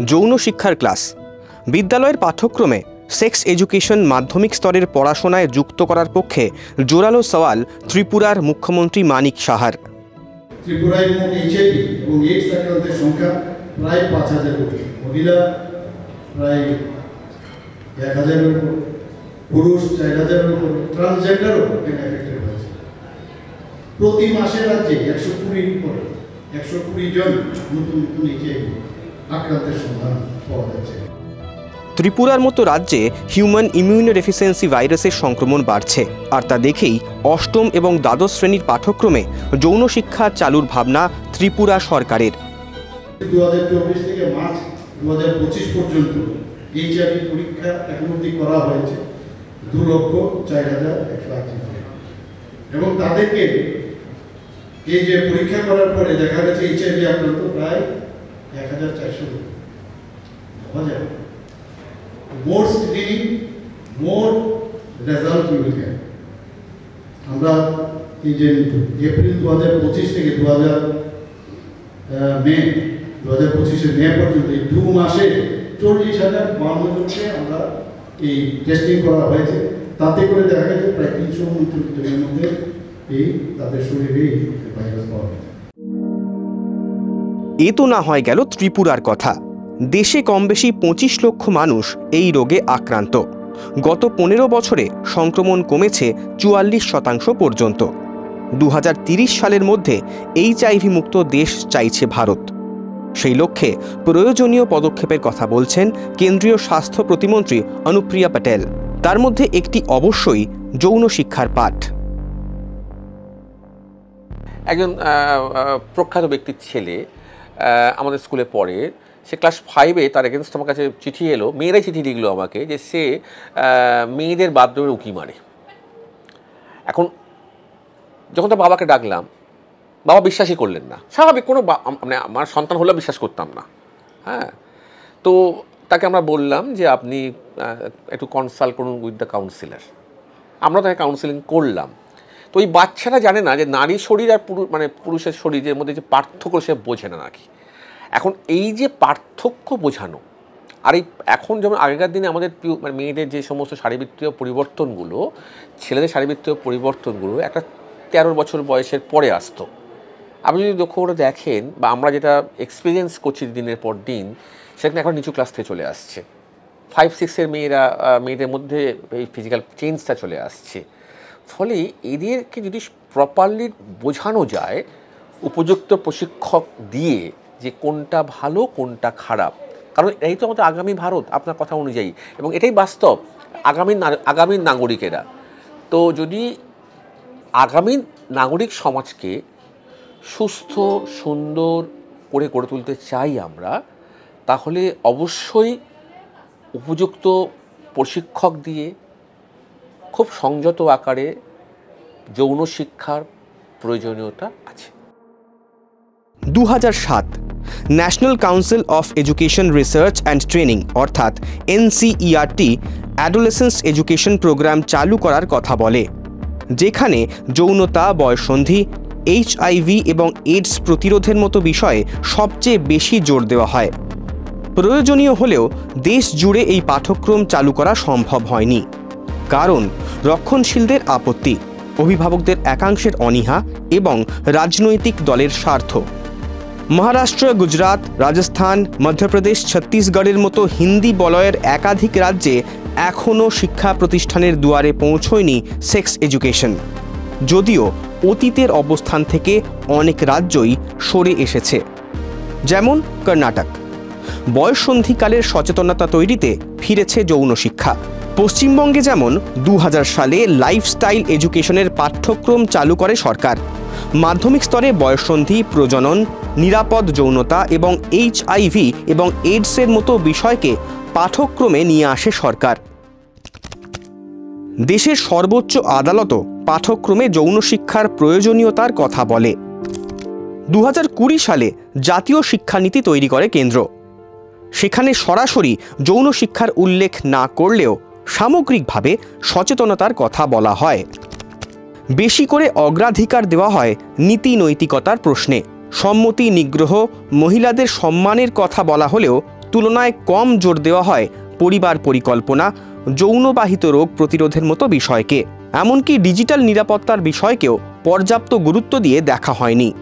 যৌন শিক্ষার ক্লাস। বিদ্যালয়ের পাঠ্যক্রমে সেক্স এডুকেশন মাধ্যমিক স্তরের পড়াশোনায় যুক্ত করার পক্ষে জোরালো সওয়াল ত্রিপুরার মুখ্যমন্ত্রী মানিক সাহার। ত্রিপুরায় মোট এইচআইভি এবং এইডস আক্রান্তের সংখ্যা প্রায় ৫,০০০ কোটি, মহিলা প্রায় ১,০০০-এর উপর, পুরুষ ৪,০০০-এর উপর, ট্রান্সজেন্ডারও এফেক্টেড হয়েছে। প্রতি মাসে রাজ্যে ১২০-র উপরে ১২০ জন নতুন নতুন এইচআইভি আক্রান্তের সন্ধান পাওয়া যাচ্ছে। ত্রিপুরার মতো রাজ্যে হিউম্যান ইমিউনোডেফিসিয়েন্সি ভাইরাসের সংক্রমণ বাড়ছে, আর তা দেখেই অষ্টম এবং দ্বাদশ শ্রেণীর পাঠ্যক্রমে যৌন শিক্ষা চালুর ভাবনা ত্রিপুরা সরকারের। ২০২৪ থেকে মার্চ ২০২৫ পর্যন্ত এইচআইভি পরীক্ষা এখন অবধি করা হয়েছে ২,০৪,১০৮ এবং তাদেরকে এই যে পরীক্ষা করার পরে দেখা গেছে এইচআইভি আক্রান্ত প্রায় ১,৪০০ পাওয়া যায়। More screening, more result will get. আমরা এই যে এপ্রিল ২০২৫ থেকে মে ২০২৫ মে পর্যন্ত এই ২ মাসে ৪০,০৫২ জনকে আমরা এই টেস্টিং করা হয়েছে। তাতে করে দেখা গেছে প্রায় ৩৩৯ জনের মধ্যে তাদের শরীরে ভাইরাস পাওয়া গেছে। এ তো না হয় গেল ত্রিপুরার কথা। দেশে কম বেশি ২৫ লক্ষ মানুষ এই রোগে আক্রান্ত। গত ১৫ বছরে সংক্রমণ কমেছে ৪৪% পর্যন্ত। ২০৩০ সালের মধ্যে এইচআইভি মুক্ত দেশ চাইছে ভারত। সেই লক্ষ্যে প্রয়োজনীয় পদক্ষেপের কথা বলছেন কেন্দ্রীয় স্বাস্থ্য প্রতিমন্ত্রী অনুপ্রিয়া প্যাটেল। তার মধ্যে একটি অবশ্যই যৌন শিক্ষার পাঠ। একজন প্রখ্যাত ব্যক্তির ছেলে আমাদের স্কুলে পড়ে, সে ক্লাস 5-এ তার এগেনস্ট আমার কাছে চিঠি এলো, মেয়েরাই চিঠি লিখলো আমাকে যে সে মেয়েদের বাথরুমে উঁকি মারে। এখন যখন তার বাবাকে ডাকলাম, বাবা বিশ্বাসই করলেন না। স্বাভাবিক, কোনো মানে আমার সন্তান হলেও বিশ্বাস করতাম না। হ্যাঁ, তো তাকে আমরা বললাম যে আপনি একটু কনসাল্ট করুন উইথ দ্য কাউন্সিলার। আমরা তাকে কাউন্সিলিং করলাম। তো ওই বাচ্চারা জানে না যে নারী শরীর আর পুরুষের শরীরের মধ্যে যে পার্থক্য সে বোঝে না নাকি। এখন এই যে পার্থক্য বোঝানো, আর এই এখন যেমন আগেকার দিনে আমাদের মেয়েদের যে সমস্ত শারীরবৃত্তীয় পরিবর্তনগুলো, ছেলেদের শারীরবৃত্তীয় পরিবর্তনগুলো একটা 13 বছর বয়সের পরে আসতো। আপনি যদি লক্ষ্য করে দেখেন, বা আমরা যেটা এক্সপিরিয়েন্স করছি দিনের পর দিন, সেখানে এখন নিচু ক্লাস থেকে চলে আসছে। 5-6-এর মেয়েদের মধ্যে এই ফিজিক্যাল চেঞ্জটা চলে আসছে। ফলে এদেরকে যদি প্রপারলি বোঝানো যায় উপযুক্ত প্রশিক্ষক দিয়ে যে কোনটা ভালো কোনটা খারাপ, কারণ এই তো আমাদের আগামী ভারত আপনার কথা অনুযায়ী, এবং এটাই বাস্তব আগামী নাগরিকেরা। তো যদি আগামী নাগরিক সমাজকে সুস্থ সুন্দর করে গড়ে তুলতে চাই আমরা, তাহলে অবশ্যই উপযুক্ত প্রশিক্ষক দিয়ে খুব সংযত আকারে যৌন শিক্ষার প্রয়োজনীয়তা আছে। ২০০৭ national council of education research and training অর্থাৎ NCERT অ্যাডোলেসেন্স এডুকেশন প্রোগ্রাম চালু করার কথা বলে, যেখানে যৌনতা, বয়ঃসন্ধি, HIV এবং এইডস প্রতিরোধের মতো বিষয়ে সবচেয়ে বেশি জোর দেওয়া হয়। প্রয়োজনীয় হলেও দেশ জুড়ে এই পাঠ্যক্রম চালু করা সম্ভব হয়নি, কারণ রক্ষণশীলদের আপত্তি, অভিভাবকদের একাংশের অনীহা এবং রাজনৈতিক দলের স্বার্থ। মহারাষ্ট্র, গুজরাট, রাজস্থান, মধ্যপ্রদেশ, ছত্তিশগড়ের মতো হিন্দি বলয়ের একাধিক রাজ্যে এখনও শিক্ষা প্রতিষ্ঠানের দুয়ারে পৌঁছয়নি সেক্স এডুকেশন, যদিও অতীতের অবস্থান থেকে অনেক রাজ্যই সরে এসেছে। যেমন কর্ণাটক, বয়ঃসন্ধিকালের সচেতনতা তৈরিতে ফিরেছে যৌন শিক্ষা। পশ্চিমবঙ্গে যেমন ২০০০ সালে লাইফস্টাইল এডুকেশনের পাঠ্যক্রম চালু করে সরকার। মাধ্যমিক স্তরে বয়ঃসন্ধি, প্রজনন, নিরাপদ যৌনতা এবং HIV এবং এইডসের মতো বিষয়কে পাঠ্যক্রমে নিয়ে আসে সরকার। দেশের সর্বোচ্চ আদালতও পাঠ্যক্রমে যৌন শিক্ষার প্রয়োজনীয়তার কথা বলে। ২০২০ সালে জাতীয় শিক্ষানীতি তৈরি করে কেন্দ্র। সেখানে সরাসরি যৌন শিক্ষার উল্লেখ না করলেও সামগ্রিকভাবে সচেতনতার কথা বলা হয়। বেশি করে অগ্রাধিকার দেওয়া হয় নীতি নৈতিকতার প্রশ্নে। সম্মতি, নিগ্রহ, মহিলাদের সম্মানের কথা বলা হলেও তুলনায় কম জোর দেওয়া হয় পরিবার পরিকল্পনা, যৌনবাহিত রোগ প্রতিরোধের মতো বিষয়কে। এমনকি ডিজিটাল নিরাপত্তার বিষয়কেও পর্যাপ্ত গুরুত্ব দিয়ে দেখা হয়নি।